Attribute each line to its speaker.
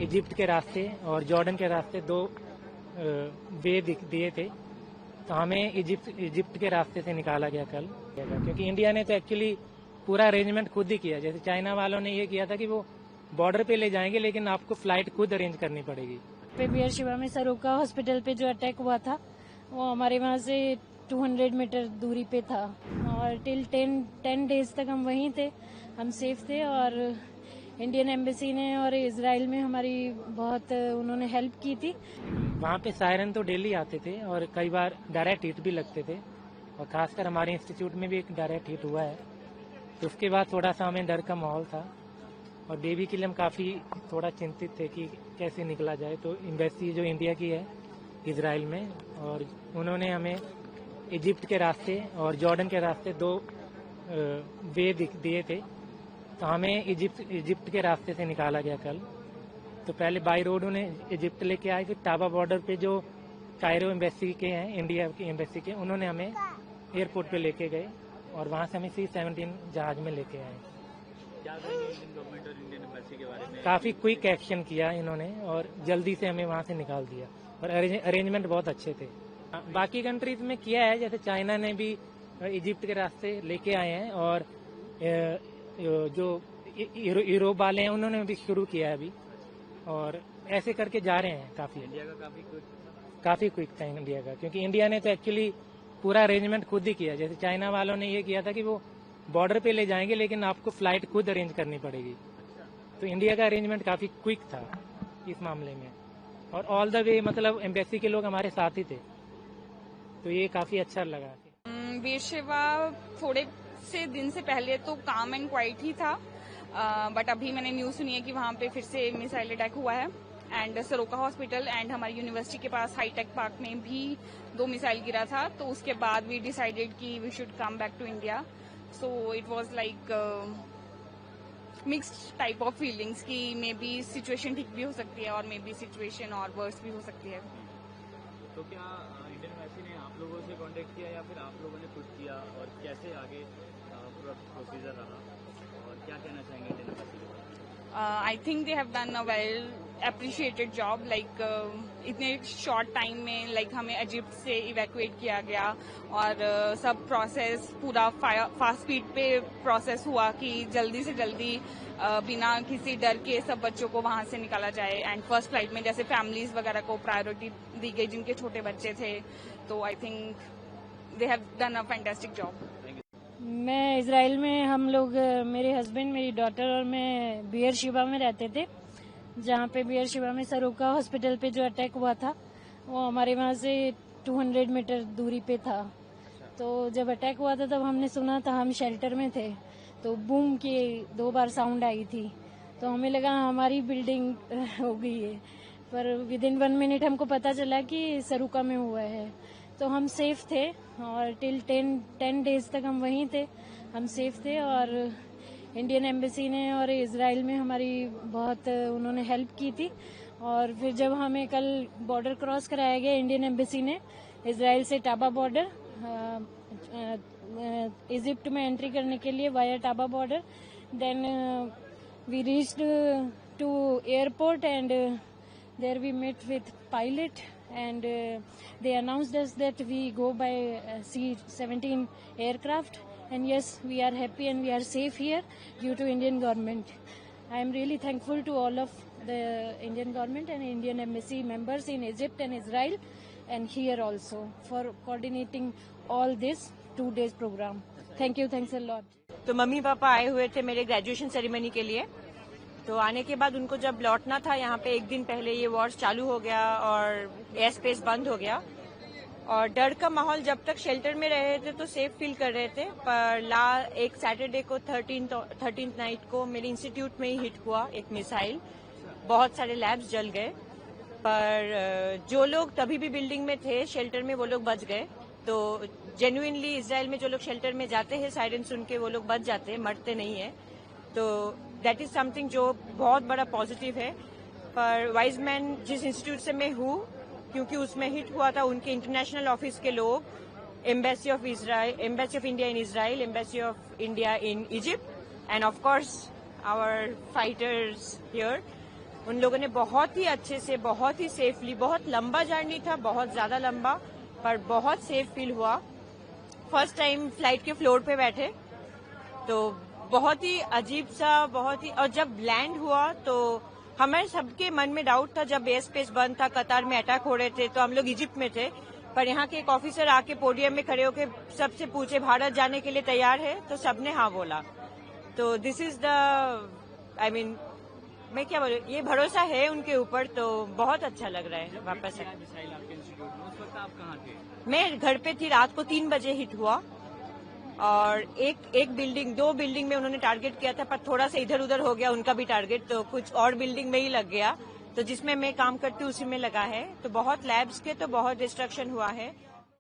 Speaker 1: Egypt के रास्ते और जॉर्डन के रास्ते दो वे दिए थे, तो हमें इजिप्ट के रास्ते से निकाला गया कल, क्योंकि इंडिया ने तो एक्चुअली पूरा अरेंजमेंट खुद ही किया। जैसे चाइना वालों ने ये किया था कि वो बॉर्डर पे ले जाएंगे, लेकिन आपको फ्लाइट खुद अरेंज करनी पड़ेगी।
Speaker 2: बीयरशिबा में सरोका हॉस्पिटल पे जो अटैक हुआ था वो हमारे वहाँ से 200 मीटर दूरी पे था, और टिल 10 डेज तक हम वहीं थे, हम सेफ थे। और इंडियन एम्बेसी ने और इजराइल में हमारी बहुत उन्होंने हेल्प की थी।
Speaker 1: वहाँ पे सायरन तो डेली आते थे और कई बार डायरेक्ट हिट भी लगते थे, और खासकर हमारे इंस्टीट्यूट में भी एक डायरेक्ट हिट हुआ है। तो उसके बाद थोड़ा सा हमें डर का माहौल था, और बेबी के लिए हम काफ़ी थोड़ा चिंतित थे कि कैसे निकला जाए। तो एम्बेसी जो इंडिया की है इजराइल में, और उन्होंने हमें इजिप्ट के रास्ते और जॉर्डन के रास्ते दो वे दिए थे, तो हमें इजिप्ट के रास्ते से निकाला गया कल। तो पहले बाई रोड उन्हें इजिप्ट लेके आए, फिर टाबा बॉर्डर पे जो कायरो एम्बेसी के हैं, इंडिया की एम्बेसी के, उन्होंने हमें एयरपोर्ट पे लेके गए, और वहाँ से हमें C-17 जहाज में लेके आए।
Speaker 3: क्या कहेंगे इंडियन गवर्नमेंट और इंडियन एम्बेसी के बारे में?
Speaker 1: काफ़ी क्विक एक्शन किया इन्होंने, और जल्दी से हमें वहाँ से निकाल दिया, और अरेंजमेंट बहुत अच्छे थे। बाकी कंट्रीज में किया है, जैसे चाइना ने भी इजिप्ट के रास्ते लेके आए हैं, और जो यूरोप वाले हैं उन्होंने भी शुरू किया है अभी, और ऐसे करके जा रहे हैं।
Speaker 3: इंडिया का
Speaker 1: काफ़ी क्विक था इंडिया का, क्योंकि इंडिया ने तो एक्चुअली पूरा अरेंजमेंट खुद ही किया। जैसे चाइना वालों ने ये किया था कि वो बॉर्डर पे ले जाएंगे, लेकिन आपको फ्लाइट खुद अरेंज करनी पड़ेगी। तो इंडिया का अरेंजमेंट काफ़ी क्विक था इस मामले में, और ऑल द वे मतलब एम्बेसी के लोग हमारे साथ ही थे, तो ये काफ़ी अच्छा लगा।
Speaker 4: बीयरशिबा थोड़े से दिन से पहले तो काम एंड क्वाइट ही था, बट अभी मैंने न्यूज सुनी है कि वहाँ पे फिर से मिसाइल अटैक हुआ है। एंड सरोका हॉस्पिटल एंड हमारी यूनिवर्सिटी के पास हाईटेक पार्क में भी 2 मिसाइल गिरा था, तो उसके बाद वी डिसाइडेड कि we should come back to India. So it was like mixed type of feelings कि मे बी सिचुएशन ठीक भी हो सकती है और मे बी सिचुएशन और वर्स भी हो सकती है।
Speaker 3: तो क्या इंडियन एम्बेसी ने आप लोगों से कांटेक्ट किया या फिर आप लोगों ने खुद किया, और कैसे आगे पूरा प्रोसीजर रहा, और क्या कहना चाहेंगे इंडियन एम्बेसी के बारे में?
Speaker 4: I think they have done a well appreciated job, like इतने शॉर्ट टाइम में like हमें इजिप्ट से इवैक्यूएट किया गया, और सब प्रोसेस पूरा फास्ट स्पीड पे प्रोसेस हुआ कि जल्दी से जल्दी बिना किसी डर के सब बच्चों को वहां से निकाला जाए। एंड फर्स्ट फ्लाइट में जैसे फैमिलीज वगैरह को प्रायोरिटी दी गई जिनके छोटे बच्चे थे, तो I think they have done a fantastic job.
Speaker 2: मैं इजराइल में, हम लोग मेरे हस्बैंड, मेरी डॉटर और मैं बीयरशिबा में रहते थे, जहाँ पे बीयरशिबा में सरोका हॉस्पिटल पे जो अटैक हुआ था वो हमारे वहाँ से 200 मीटर दूरी पे था। तो जब अटैक हुआ था तब हमने सुना था, हम शेल्टर में थे, तो बूम की 2 बार साउंड आई थी, तो हमें लगा हमारी बिल्डिंग हो गई है, पर विदिन 1 मिनट हमको पता चला कि सरोका में हुआ है। तो हम सेफ थे, और टिल 10 डेज तक हम वहीं थे, हम सेफ थे। और इंडियन एम्बेसी ने और इजराइल में हमारी बहुत उन्होंने हेल्प की थी। और फिर जब हमें कल बॉर्डर क्रॉस कराया गया इंडियन एम्बेसी ने, इजराइल से टाबा बॉर्डर, इजिप्ट में एंट्री करने के लिए via Taba border, then we reached to airport and there we met with pilot, and they announced us that we go by C-17 aircraft, and yes, we are happy and we are safe here due to Indian government. I am really thankful to all of the Indian government and Indian embassy members in Egypt and Israel and here also for coordinating all this 2 days program. Thank you, thanks a lot.
Speaker 5: तो mummy papa आए हुए थे मेरे graduation ceremony के लिए, तो आने के बाद उनको जब लौटना था यहाँ पे, 1 दिन पहले ये वॉर चालू हो गया और एयर स्पेस बंद हो गया, और डर का माहौल, जब तक शेल्टर में रहे थे तो सेफ फील कर रहे थे। पर एक सैटरडे को 13th नाइट को मेरे इंस्टीट्यूट में ही हिट हुआ एक मिसाइल, बहुत सारे लैब्स जल गए, पर जो लोग तभी भी बिल्डिंग में थे शेल्टर में वो लोग बच गए। तो जेन्युइनली इजराइल में जो लोग शेल्टर में जाते हैं सायरन सुन के वो लोग बच जाते हैं, मरते नहीं है। तो दैट इज समथिंग जो बहुत बड़ा पॉजिटिव है। पर वाइज मैन जिस इंस्टीट्यूट से मैं हूँ, क्योंकि उसमें हिट हुआ था, उनके इंटरनेशनल ऑफिस के लोग, embassy of India in Israel, embassy of India in Egypt, and of course our fighters here, उन लोगों ने बहुत ही अच्छे से, बहुत ही सेफली, बहुत लंबा जर्नी था, बहुत ज्यादा लंबा, पर बहुत सेफ फील हुआ। फर्स्ट टाइम फ्लाइट के फ्लोर पे बैठे तो बहुत ही अजीब सा, बहुत ही, और जब लैंड हुआ तो हमारे सबके मन में डाउट था। जब एयर स्पेस बंद था, कतार में अटैक हो रहे थे, तो हम लोग इजिप्ट में थे, पर यहाँ के एक ऑफिसर आके पोडियम में खड़े होके सबसे पूछे भारत जाने के लिए तैयार है, तो सबने हाँ बोला। तो this is the, I mean, मैं क्या बोलूं, ये भरोसा है उनके ऊपर, तो बहुत अच्छा लग रहा है वापस।
Speaker 3: मिसाइल आपके इंस्टीट्यूट में, उस वक्त आप कहाँ थे?
Speaker 5: मैं घर पे थी, रात को 3 बजे हिट हुआ, और एक बिल्डिंग, 2 बिल्डिंग में उन्होंने टारगेट किया था, पर थोड़ा सा इधर उधर हो गया उनका भी टारगेट, तो कुछ और बिल्डिंग में ही लग गया। तो जिसमें मैं काम करती हूँ उसी में लगा है। तो बहुत लैब्स के तो बहुत डिस्ट्रक्शन हुआ है।